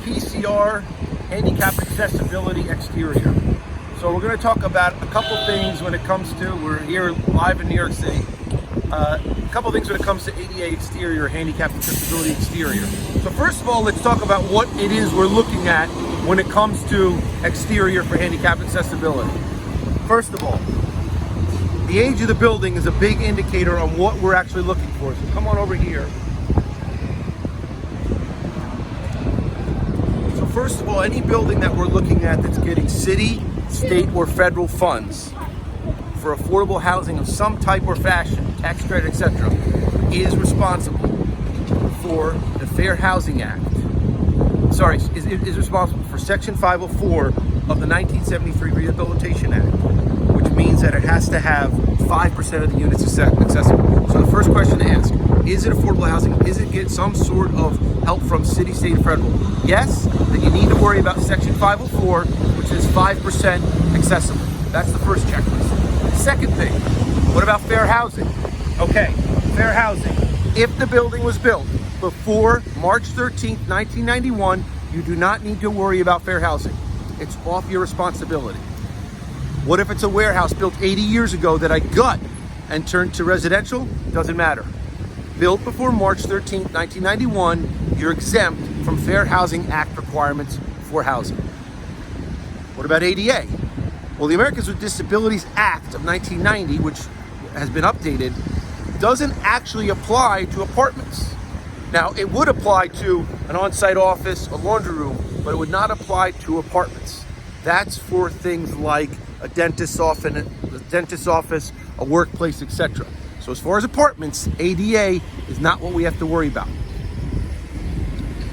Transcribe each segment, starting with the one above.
PCR handicap accessibility exterior. So we're going to talk about a couple things when it comes to, we're here live in New York City, a couple things when it comes to ADA exterior, handicap accessibility exterior. So first of all, let's talk about what it is we're looking at when it comes to exterior for handicap accessibility. First of all, the age of the building is a big indicator on what we're actually looking for. So come on over here. So first of all, any building that we're looking at that's getting city, state, or federal funds for affordable housing of some type or fashion, tax credit, etc., is responsible for the Fair Housing Act. Sorry, is responsible for Section 504 of the 1973 Rehabilitation Act, which means that it has to have 5% of the units accessible. So the first question to ask, is it affordable housing? Is it get some sort of help from city, state, and federal? Yes, then you need to worry about Section 504, which is 5% accessible. That's the first checklist. Second thing, what about fair housing? Okay, fair housing. If the building was built before March 13th, 1991, you do not need to worry about fair housing. It's off your responsibility. What if it's a warehouse built 80 years ago that I gut and turned to residential? Doesn't matter. Built before March 13th, 1991, you're exempt from Fair Housing Act requirements for housing. What about ADA? Well, the Americans with Disabilities Act of 1990, which has been updated, doesn't actually apply to apartments. Now, it would apply to an on-site office, a laundry room, but it would not apply to apartments. That's for things like a dentist's office, a workplace, etc. So as far as apartments, ADA is not what we have to worry about.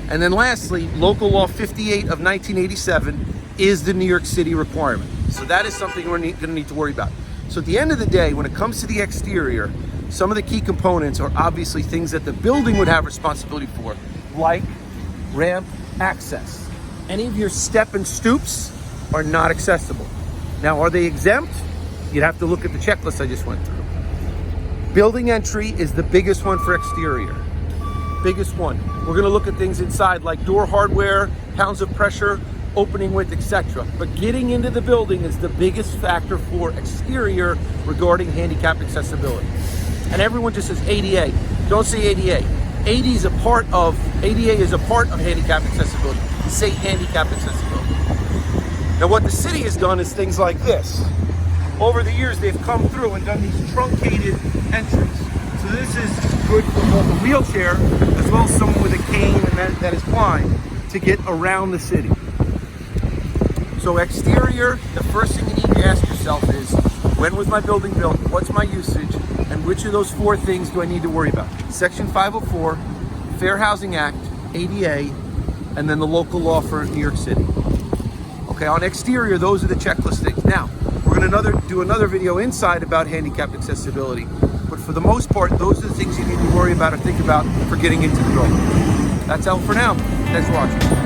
And then lastly, Local Law 58 of 1987 is the New York City requirement. So that is something we're going to need to worry about. So at the end of the day, when it comes to the exterior, some of the key components are obviously things that the building would have responsibility for, like ramp access. Any of your step and stoops are not accessible. Now, are they exempt? You'd have to look at the checklist I just went through. Building entry is the biggest one for exterior. Biggest one. We're going to look at things inside like door hardware, pounds of pressure, opening width, etc. But getting into the building is the biggest factor for exterior regarding handicap accessibility. And everyone just says ADA. Don't say ADA. ADA is a part of handicap accessibility. Say handicap accessibility. Now what the city has done is things like this. Over the years they've come through and done these truncated entries. So this is good for both a wheelchair as well as someone with a cane and that is blind to get around the city. So exterior, the first thing you need to ask yourself is, when was my building built? What's my usage? And which of those four things do I need to worry about? Section 504, Fair Housing Act, ADA, and then the local law for New York City. Okay, on exterior, those are the checklist things. Now, we're going to do another video inside about handicap accessibility. But for the most part, those are the things you need to worry about or think about for getting into the building. That's all for now. Thanks for watching.